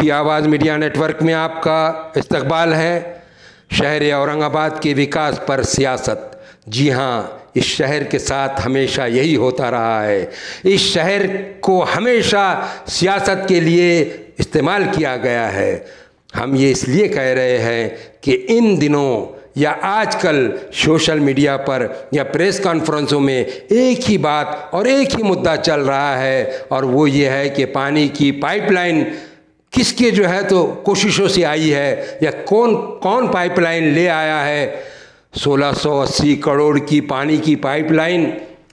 की आवाज़ media network में आपका इस्तकबाल है। शहर औरंगाबाद के विकास पर सियासत। जी हाँ, इस शहर के साथ हमेशा यही होता रहा है। इस शहर को हमेशा सियासत के लिए इस्तेमाल किया गया है। हम ये इसलिए कह रहे हैं कि इन दिनों या आजकल सोशल मीडिया पर या प्रेस कॉन्फ्रेंसों में एक ही बात और एक ही मुद्दा चल रहा है, और वो ये है कि पानी की पाइपलाइन किसके जो है तो कोशिशों से आई है, या कौन कौन पाइपलाइन ले आया है। 1680 करोड़ की पानी की पाइपलाइन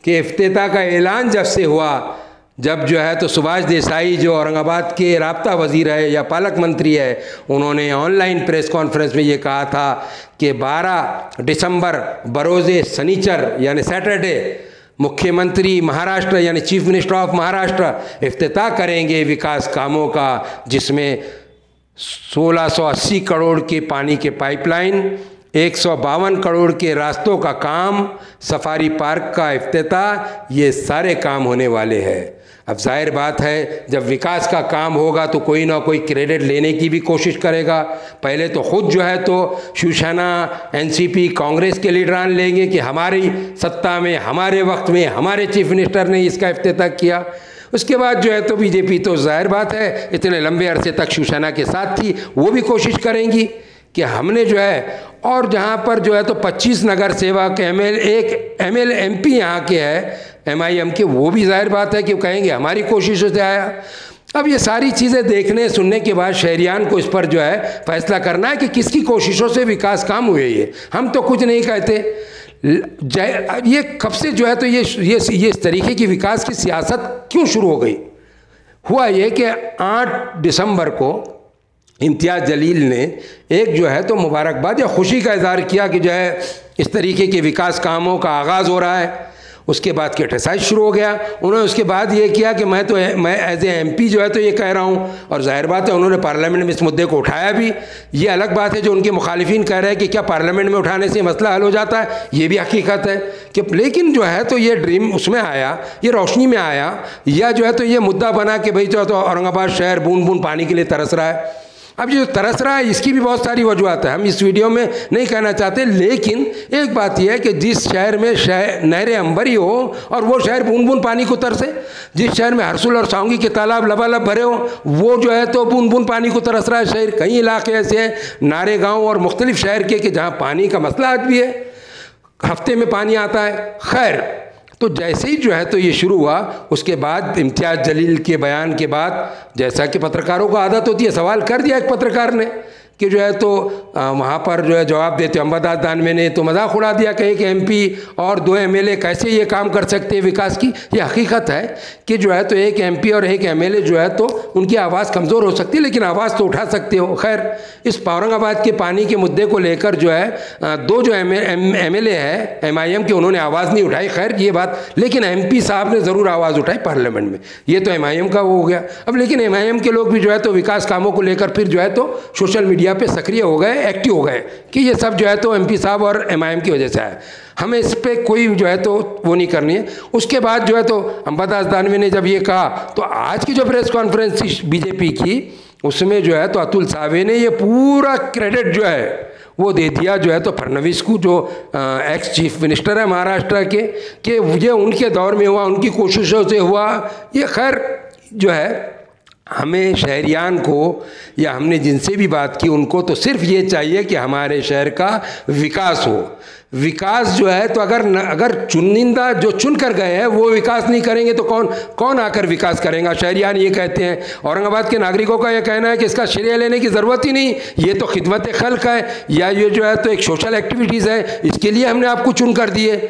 के इफ्तिताह का ऐलान जब से हुआ, जब जो है तो सुभाष देसाई जो औरंगाबाद के राब्ता वजीर है या पालक मंत्री है, उन्होंने ऑनलाइन प्रेस कॉन्फ्रेंस में ये कहा था कि 12 दिसंबर बरोज़े शनिचर यानी सैटरडे मुख्यमंत्री महाराष्ट्र यानी चीफ मिनिस्टर ऑफ महाराष्ट्र इफ्तिताह करेंगे विकास कामों का, जिसमें 1680 करोड़ के पानी के पाइपलाइन, 152 करोड़ के रास्तों का काम, सफारी पार्क का इफ्तिताह, ये सारे काम होने वाले हैं। अब जाहिर बात है जब विकास का काम होगा तो कोई ना कोई क्रेडिट लेने की भी कोशिश करेगा। पहले तो खुद जो है तो शिवसेना, एनसीपी, कांग्रेस के लीडरान लेंगे कि हमारी सत्ता में, हमारे वक्त में, हमारे चीफ मिनिस्टर ने इसका इफ्तिताह किया। उसके बाद जो है तो बीजेपी तो जाहिर बात है इतने लंबे अरसे तक शिवसेना के साथ थी, वो भी कोशिश करेंगी कि हमने जो है, और जहाँ पर जो है तो 25 नगर सेवक एक एमएलए एमपी यहाँ के है एमआईएम के, वो भी जाहिर बात है कि वो कहेंगे हमारी कोशिशों से आया। अब ये सारी चीज़ें देखने सुनने के बाद शहरियान को इस पर जो है फैसला करना है कि किसकी कोशिशों से विकास काम हुए। ये हम तो कुछ नहीं कहते। ये कब से जो है तो ये इस तरीके की विकास की सियासत क्यों शुरू हो गई? हुआ ये कि 8 दिसंबर को इम्तियाज़ जलील ने एक जो है तो मुबारकबाद या खुशी का इज़हार किया कि जो है इस तरीके के विकास कामों का आगाज़ हो रहा है। उसके बाद क्रिटिसाइज शुरू हो गया। उन्होंने उसके बाद ये किया कि मैं एज ए एमपी जो है तो ये कह रहा हूँ, और जाहिर बात है उन्होंने पार्लियामेंट में इस मुद्दे को उठाया भी। ये अलग बात है जो उनके मुखालिफिन कह रहे हैं कि क्या पार्लियामेंट में उठाने से मसला हल हो जाता है, ये भी हकीकत है कि, लेकिन जो है तो ये ड्रीम उसमें आया, ये रोशनी में आया, या जो है तो ये मुद्दा बना कि भाई जो है तो औरंगाबाद शहर बूंद बूंद पानी के लिए तरस रहा है। अब जो तरस रहा है इसकी भी बहुत सारी वजूहत है, हम इस वीडियो में नहीं कहना चाहते, लेकिन एक बात यह है कि जिस शहर में नहरें अंबरी हो और वो शहर बूंद बूंद पानी को तरसे, जिस शहर में हरसुल और साउंगी के तालाब लबालब भरे हो, वो जो है तो बूंद बूंद पानी को तरस रहा है शहर। कई इलाके ऐसे हैं नारे गाँव और मुख्तलिफ शहर के कि जहाँ पानी का मसला आज भी है, हफ्ते में पानी आता है। खैर, तो जैसे ही जो है तो ये शुरू हुआ, उसके बाद इम्तियाज़ जलील के बयान के बाद, जैसा कि पत्रकारों को आदत होती है, सवाल कर दिया एक पत्रकार ने कि जो है तो वहाँ पर जो है जवाब देते अंबादास दानवे ने तो मजाक उड़ा दिया कि एक एमपी और 2 एमएलए कैसे ये काम कर सकते हैं विकास की। ये हकीकत है कि जो है तो एक एमपी और एक एमएलए जो है तो उनकी आवाज़ कमज़ोर हो सकती है, लेकिन आवाज़ तो उठा सकते हो। खैर, इस औरंगाबाद के पानी के मुद्दे को लेकर जो है 2 जो एमएलए है एमआईएम के, उन्होंने आवाज़ नहीं उठाई। खैर ये बात, लेकिन एमपी साहब ने ज़रूर आवाज़ उठाई पार्लियामेंट में। ये तो एमआईएम का वो हो गया। अब लेकिन एमआईएम के लोग भी जो है तो विकास कामों को लेकर फिर जो है तो सोशल मीडिया पे सक्रिय हो गए, एक्टिव हो गए कि ये सब जो है तो एमपी साहब और एमआईएम की वजह से है, हमें इस पे कोई जो है तो वो नहीं करनी है। उसके बाद जो है तो अंबादास दानवे ने जब ये कहा, तो आज की जो प्रेस कॉन्फ्रेंस थी बीजेपी की, उसमें जो है तो अतुल सावे ने ये पूरा क्रेडिट जो है वो दे दिया जो है तो फडणवीस को, जो एक्स चीफ मिनिस्टर है महाराष्ट्र के, कि ये उनके दौर में हुआ, उनकी कोशिशों से हुआ। ये खैर जो है हमें शहरियान को या हमने जिनसे भी बात की उनको तो सिर्फ ये चाहिए कि हमारे शहर का विकास हो। विकास जो है तो अगर चुनिंदा जो चुन कर गए हैं वो विकास नहीं करेंगे तो कौन आकर विकास करेगा? शहरियान ये कहते हैं। औरंगाबाद के नागरिकों का ये कहना है कि इसका श्रेय लेने की ज़रूरत ही नहीं, ये तो खिदमत खल्क है या ये जो है तो एक सोशल एक्टिविटीज़ है, इसके लिए हमने आपको चुन कर दिए।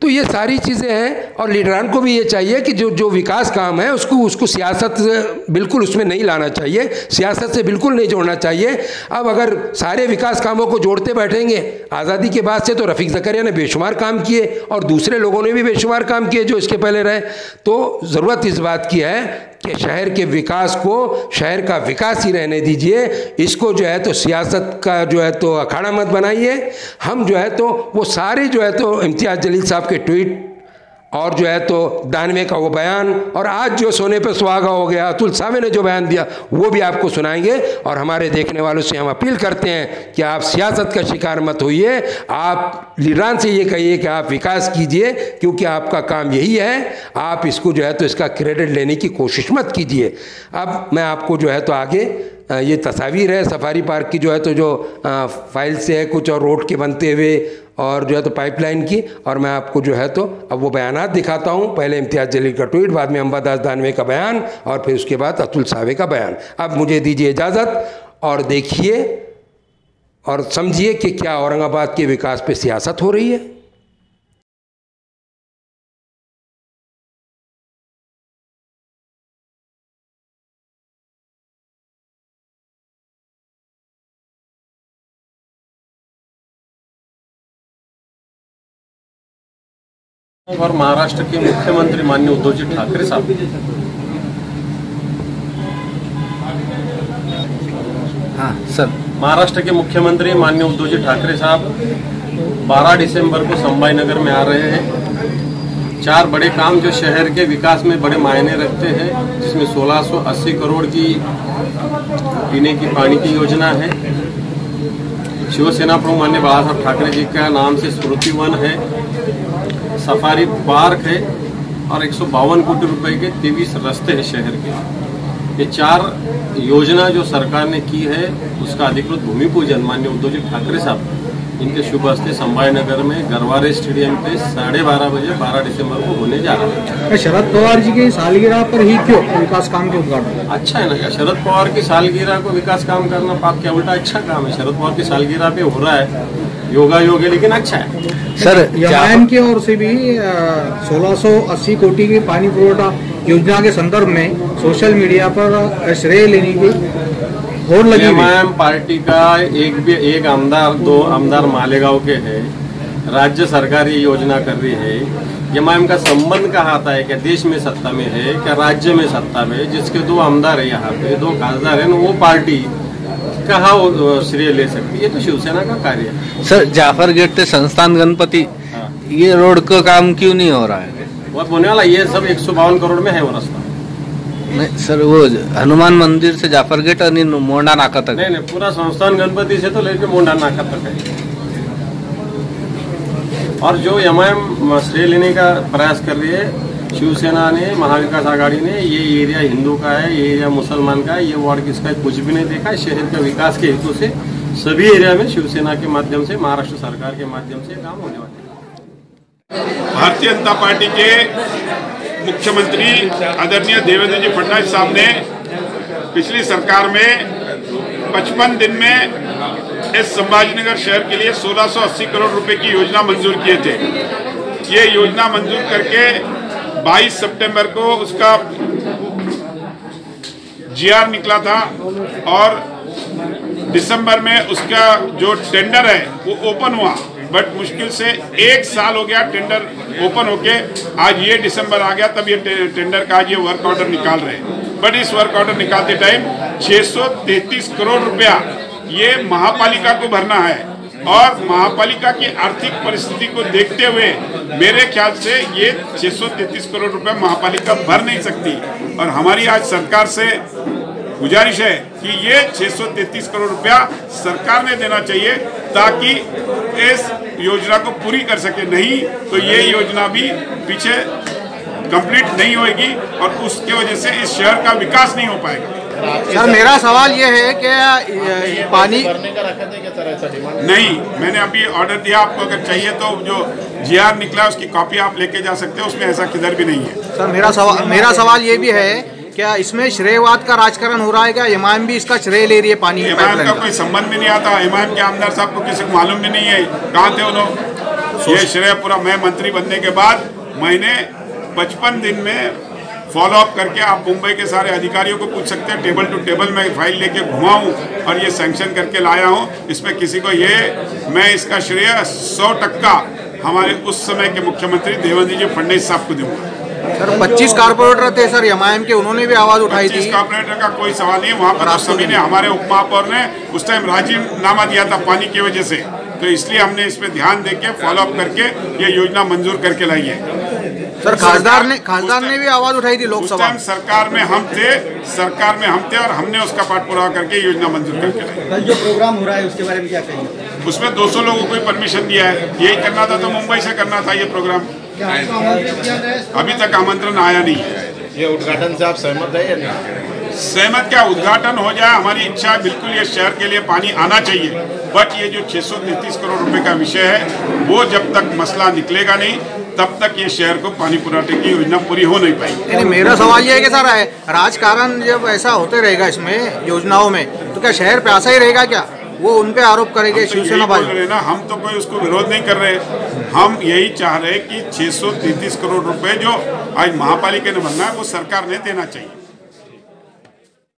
तो ये सारी चीज़ें हैं, और लीडरान को भी ये चाहिए कि जो विकास काम है उसको सियासत से बिल्कुल उसमें नहीं लाना चाहिए, सियासत से बिल्कुल नहीं जोड़ना चाहिए। अब अगर सारे विकास कामों को जोड़ते बैठेंगे, आज़ादी के बाद से तो रफ़ीक ज़करिया ने बेशुमार काम किए और दूसरे लोगों ने भी बेशुमार काम किए जो इसके पहले रहे। तो ज़रूरत इस बात की है कि शहर के विकास को शहर का विकास ही रहने दीजिए, इसको जो है तो सियासत का जो है तो अखाड़ा मत बनाइए। हम जो है तो वो सारे जो है तो इम्तियाज़ जलील साहब के ट्वीट और जो है तो दानवे का वो बयान, और आज जो सोने पे सुहागा हो गया अतुल सावे ने जो बयान दिया वो भी आपको सुनाएंगे। और हमारे देखने वालों से हम अपील करते हैं कि आप सियासत का शिकार मत होइए, आप लीडरान से ये कहिए कि आप विकास कीजिए, क्योंकि आपका काम यही है। आप इसको जो है तो इसका क्रेडिट लेने की कोशिश मत कीजिए। अब मैं आपको जो है तो आगे ये तस्वीर है सफारी पार्क की, जो है तो जो फाइल से है कुछ, और रोड के बनते हुए, और जो है तो पाइपलाइन की, और मैं आपको जो है तो अब वो बयानात दिखाता हूँ। पहले इम्तियाज़ जलील का ट्वीट, बाद में अंबादास दानवे का बयान, और फिर उसके बाद अतुल सावे का बयान। अब मुझे दीजिए इजाज़त और देखिए और समझिए कि क्या औरंगाबाद के विकास पे सियासत हो रही है। और महाराष्ट्र के मुख्यमंत्री माननीय उद्धव जी ठाकरे साहब, हाँ सर, महाराष्ट्र के मुख्यमंत्री माननीय उद्धव जी ठाकरे साहब 12 दिसंबर को संभाजीनगर में आ रहे हैं। 4 बड़े काम जो शहर के विकास में बड़े मायने रखते हैं, जिसमें 1680 करोड़ की पीने की पानी की योजना है, शिवसेना प्रमुख माननीय बाला साहब ठाकरे जी का नाम से स्मृति वन है, सफारी पार्क है, और 152 कोटी रुपए के 23 रास्ते हैं शहर के। ये 4 योजना जो सरकार ने की है उसका अधिकृत भूमि पूजन माननीय उद्धव जी ठाकरे साहब इनके शुभ हस्ते संभाजीनगर में गरवारे स्टेडियम पे 12:30 बजे 12 दिसंबर को होने जा रहा है। शरद पवार जी की सालगिरह पर ही क्यों विकास काम के उद्घाटन? अच्छा है ना, क्या शरद पवार की सालगिरह को विकास काम करना पाप क्या, उल्टा अच्छा काम है। शरद पवार की सालगिरह पे हो रहा है योगा योग है, लेकिन अच्छा है। सर, एमआईएम की ओर से भी 1680 कोटि की पानी पुरवठा योजना के संदर्भ में सोशल मीडिया पर श्रेय लेने की होड़ लगी। एमआईएम पार्टी का एक आमदार, 2 आमदार मालेगांव के हैं, राज्य सरकार ये योजना कर रही है। एमआईएम का संबंध कहाँ आता है? क्या देश में सत्ता में है, क्या राज्य में सत्ता में? जिसके 2 आमदार है, यहाँ पे 2 खासदार है, वो पार्टी कहाँ श्रेय ले सकती है? ये तो शिवसेना का कार्य है। सर, जाफर गेट से संस्थान गणपति, ये रोड का काम क्यों नहीं हो रहा है? बहुत होने वाला, ये सब 152 करोड़ में है वो रास्ता। नहीं सर, वो हनुमान मंदिर से जाफर गेट और मोंडा नाका तक। नहीं, पूरा संस्थान गणपति से तो लेके मोंडा नाका तक है। और जो एमआईएम श्रेय लेने का प्रयास कर रही है, शिवसेना ने, महाविकास आघाड़ी ने, ये एरिया हिंदू का है, ये एरिया मुसलमान का है, ये वार्ड किसका है, कुछ भी नहीं देखा। शहर के विकास के हेतु से सभी एरिया में शिवसेना के माध्यम से, महाराष्ट्र सरकार के माध्यम से काम होने वाले हैं। भारतीय जनता पार्टी के मुख्यमंत्री आदरणीय देवेंद्र जी फडणवीस साहब ने पिछली सरकार में 55 दिन में इस संभाजीनगर शहर के लिए 1680 करोड़ रुपए की योजना मंजूर किए थे। ये योजना मंजूर करके 22 सितंबर को उसका जीआर निकला था, और दिसंबर में उसका जो टेंडर है वो ओपन हुआ। बट मुश्किल से 1 साल हो गया टेंडर ओपन होके, आज ये दिसंबर आ गया, तब ये टेंडर का आज ये वर्क ऑर्डर निकाल रहे हैं। बट इस वर्क ऑर्डर निकालते टाइम 633 करोड़ रुपया ये महापालिका को भरना है, और महापालिका की आर्थिक परिस्थिति को देखते हुए मेरे ख्याल से ये 633 करोड़ रुपए महापालिका भर नहीं सकती। और हमारी आज सरकार से गुजारिश है कि ये 633 करोड़ रुपया सरकार ने देना चाहिए, ताकि इस योजना को पूरी कर सके। नहीं तो ये योजना भी पीछे कंप्लीट नहीं होगी, और उसके वजह से इस शहर का विकास नहीं हो पाएगा। सर, मेरा सवाल ये है कि पानी नहीं, मैंने अभी ऑर्डर दिया, आपको अगर चाहिए तो जो जीआर निकला उसकी कॉपी आप लेके जा सकते हो, उसमें ऐसा किधर भी नहीं है। सर, मेरा सवाल ये भी है, क्या इसमें श्रेयवाद का राजकारण हो रहा है? क्या एमआईएम भी इसका श्रेय ले रही है? पानी एमआईएम का कोई संबंध भी नहीं आता। एमआईएम के आमदार साहब को किसी को मालूम भी नहीं है कहाँ थे उन्होंने। ये श्रेय पूरा मैं मंत्री बनने के बाद मैंने 55 दिन में फॉलो अप करके, आप मुंबई के सारे अधिकारियों को पूछ सकते हैं, टेबल टू टेबल मैं फाइल लेके घुमा हूँ और ये सैंक्शन करके लाया हूँ। इसमें किसी को मैं इसका श्रेय 100% हमारे उस समय के मुख्यमंत्री देवेंद्र जी फडणवीस साहब को दूंगा। सर, 25 कारपोरेटर थे सर एमआईएम के, उन्होंने भी आवाज उठाई थी। 25 कारपोरेटर का कोई सवाल नहीं, वहाँ पर सभी ने, हमारे उप महापौर ने उस टाइम राजीनामा दिया था पानी की वजह से, तो इसलिए हमने इस पे ध्यान देके फॉलो अप करके ये योजना मंजूर करके लाई है। सर खासदार ने भी आवाज उठाई थी लोकसभा में। सरकार में हम थे और हमने उसका पाठपुरावा करके योजना मंजूर करके लाई। कल जो प्रोग्राम हो रहा है उसके बारे में क्या कहेंगे? उसमें 200 लोगों को परमिशन दिया है। यही करना था तो मुंबई से करना था ये प्रोग्राम। अभी तक आमंत्रण आया नहीं है। ये उद्घाटन से आप सहमत है या नहीं? सहमत क्या, उद्घाटन हो जाए, हमारी इच्छा है बिल्कुल ये शहर के लिए पानी आना चाहिए। बट ये जो 633 करोड़ रुपए का विषय है वो जब तक मसला निकलेगा नहीं तब तक ये शहर को पानी पुराने की योजना पूरी हो नहीं पाएगी। मेरा सवाल ये है कि सर राजकारण जब ऐसा होते रहेगा इसमें योजनाओं में तो क्या शहर प्यासा ही रहेगा क्या? वो उन पे आरोप करेंगे शिवसेना भाजपा ना। हम तो कोई उसको विरोध नहीं कर रहे, हम यही चाह रहे कि 633 करोड़ रुपए जो आज महापालिका ने बनना है वो सरकार ने देना चाहिए।